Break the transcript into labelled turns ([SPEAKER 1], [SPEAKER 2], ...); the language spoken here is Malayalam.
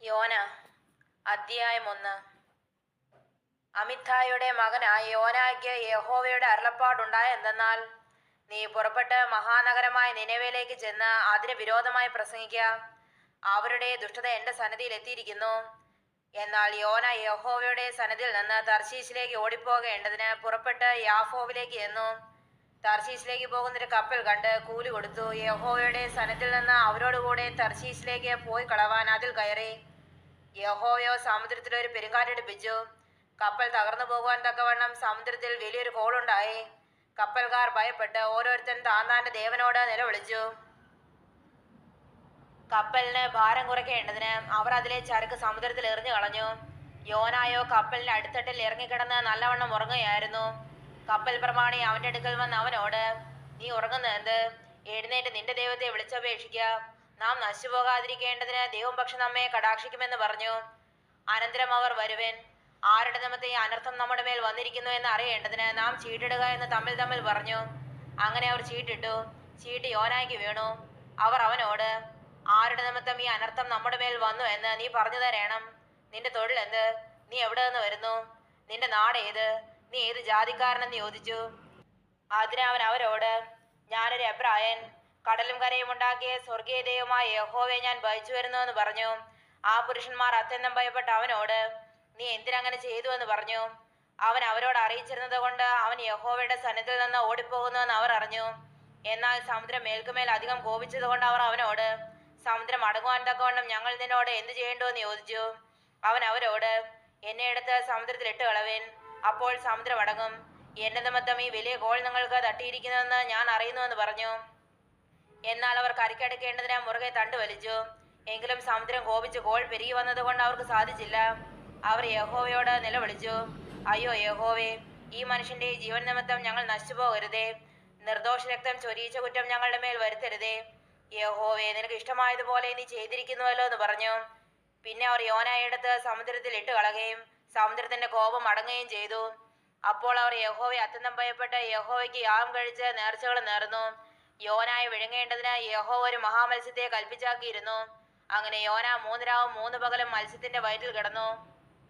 [SPEAKER 1] യോന അധ്യായം 1. അമിത്തായിയുടെ മകനായ യോനായ്ക്ക് യഹോവയുടെ അരുളപ്പാടുണ്ടായ എന്തെന്നാൽ, നീ പുറപ്പെട്ട് മഹാനഗരമായ നിനവയിലേക്ക് ചെന്ന് അതിന് വിരോധമായി പ്രസംഗിക്കുക. അവരുടെ ദുഷ്ടത എൻ്റെ സന്നിധിയിൽ എത്തിയിരിക്കുന്നു. എന്നാൽ യോന യഹോവയുടെ സന്നിധിയിൽ നിന്ന് തർശീശിലേക്ക് ഓടിപ്പോകേണ്ടതിന് പുറപ്പെട്ട് യാഫോവിലേക്ക് ചെന്നു. തർശീശിലേക്ക് പോകുന്നൊരു കപ്പൽ കണ്ട് കൂലി കൊടുത്തു. യഹോവയുടെ സന്നിധിയിൽ നിന്ന് അവരോടുകൂടെ തർശീശിലേക്ക് പോയി കളവാൻ അതിൽ കയറി. യഹോവയോ സമുദ്രത്തിൽ ഒരു പെരുങ്കാറ്റടിപ്പിച്ചു. കപ്പൽ തകർന്നു പോകുവാൻ തക്കവണ്ണം സമുദ്രത്തിൽ വലിയൊരു കോളുണ്ടായി. കപ്പൽക്കാർ ഭയപ്പെട്ട് ഓരോരുത്തൻ താന്താന്റെ ദേവനോട് നിലവിളിച്ചു. കപ്പലിന് ഭാരം കുറയ്ക്കേണ്ടതിന് അവർ അതിലെ ചരക്ക് സമുദ്രത്തിൽ എറിഞ്ഞു കളഞ്ഞു. യോനായോ കപ്പലിന്റെ അടിത്തട്ടിൽ ഇറങ്ങിക്കിടന്ന് നല്ലവണ്ണം ഉറങ്ങുകയായിരുന്നു. കപ്പൽ പ്രമാണി അവന്റെ അടുക്കൽ വന്ന് അവനോട്, നീ ഉറങ്ങുന്നത്? എഴുന്നേറ്റ് നിന്റെ ദൈവത്തെ വിളിച്ചപേക്ഷിക്കുക. നാം നശിച്ചുപോകാതിരിക്കേണ്ടതിന് ദൈവം പക്ഷെ നമ്മെ കടാക്ഷിക്കുമെന്ന് പറഞ്ഞു. അനന്തരം അവർ വരുവൻ, ആരുടെ നിമിത്തം ഈ അനർത്ഥം നമ്മുടെ മേൽ വന്നിരിക്കുന്നു എന്ന് അറിയേണ്ടതിന് നാം ചീട്ടിടുക എന്ന് തമ്മിൽ തമ്മിൽ പറഞ്ഞു. അങ്ങനെ അവർ ചീട്ടിട്ടു. ചീട്ട് യോനായ്ക്ക് വീണു. അവർ അവനോട്, ആരുടെ നിമിത്തം ഈ അനർത്ഥം നമ്മുടെ മേൽ വന്നു എന്ന് നീ പറഞ്ഞു തരേണം. നിന്റെ തൊഴിൽ എന്ത്? നീ എവിടെ നിന്ന് വരുന്നു? നിന്റെ നാട് ഏത്? നീ ഏത് ജാതിക്കാരനെന്ന് ചോദിച്ചു. അതിന് അവൻ അവരോട്, ഞാനൊരു എബ്രായൻ, കടലും കരയും ഉണ്ടാക്കിയ സ്വർഗീയ ദൈവമായ യഹോവയെ ഞാൻ ഭയച്ചു വരുന്നു എന്ന് പറഞ്ഞു. ആ പുരുഷന്മാർ അത്യന്തം ഭയപ്പെട്ട് അവനോട്, നീ എന്തിനങ്ങനെ ചെയ്തു എന്ന് പറഞ്ഞു. അവൻ അവരോട് അറിയിച്ചിരുന്നത് കൊണ്ട് അവൻ യഹോവയുടെ സന്നിധിയിൽ നിന്ന് ഓടിപ്പോകുന്നുവെന്ന് അവർ അറിഞ്ഞു. എന്നാൽ സമുദ്രം മേൽക്കുമേൽ അധികം കോപിച്ചത് കൊണ്ട് അവർ അവനോട്, സമുദ്രം അടങ്ങുവാൻ തക്കവണ്ണം ഞങ്ങൾ നിന്നോട് എന്ത് ചെയ്യേണ്ടു എന്ന് ചോദിച്ചു. അവൻ അവരോട്, എന്നെ എടുത്ത് സമുദ്രത്തിൽ ഇട്ട് കളവിൻ, അപ്പോൾ സമുദ്രം അടങ്ങും. എന്റെ നിമിത്തം ഈ വലിയ കോൾ നിങ്ങൾക്ക് തട്ടിയിരിക്കുന്നുവെന്ന് ഞാൻ അറിയുന്നുവെന്ന് പറഞ്ഞു. എന്നാൽ അവർ കരയ്ക്കടുക്കേണ്ടതിന് മുറുകെ തണ്ട് വലിച്ചു. എങ്കിലും സമുദ്രം കോപിച്ച് കോൾ പെരുകി വന്നത് കൊണ്ട് അവർക്ക് സാധിച്ചില്ല. അവർ യഹോവയോട് നിലവിളിച്ചു, അയ്യോ യഹോവേ, ഈ മനുഷ്യന്റെ ജീവൻ നിമിത്തം ഞങ്ങൾ നശിച്ചു പോകരുതേ. നിർദോഷ രക്തം ചൊരിയിച്ച കുറ്റം ഞങ്ങളുടെ മേൽ വരുത്തരുതേ. യഹോവേ, നിനക്ക് ഇഷ്ടമായതുപോലെ നീ ചെയ്തിരിക്കുന്നുവല്ലോ എന്ന് പറഞ്ഞു. പിന്നെ അവർ യോനായെടുത്ത് സമുദ്രത്തിൽ ഇട്ട് കളയുകയും സമുദ്രത്തിന്റെ കോപം അടങ്ങുകയും ചെയ്തു. അപ്പോൾ അവർ യഹോവയെ അത്യന്തം ഭയപ്പെട്ട് യഹോവയ്ക്ക് യാഗം കഴിച്ച് നേർച്ചകൾ നേർന്നു. യോനായെ വിഴുങ്ങേണ്ടതിന് യഹോവ ഒരു മഹാമത്സ്യത്തെ കൽപ്പിച്ചാക്കിയിരുന്നു. അങ്ങനെ യോന 3 രാവും 3 പകലും മത്സ്യത്തിന്റെ വയറ്റിൽ കിടന്നു.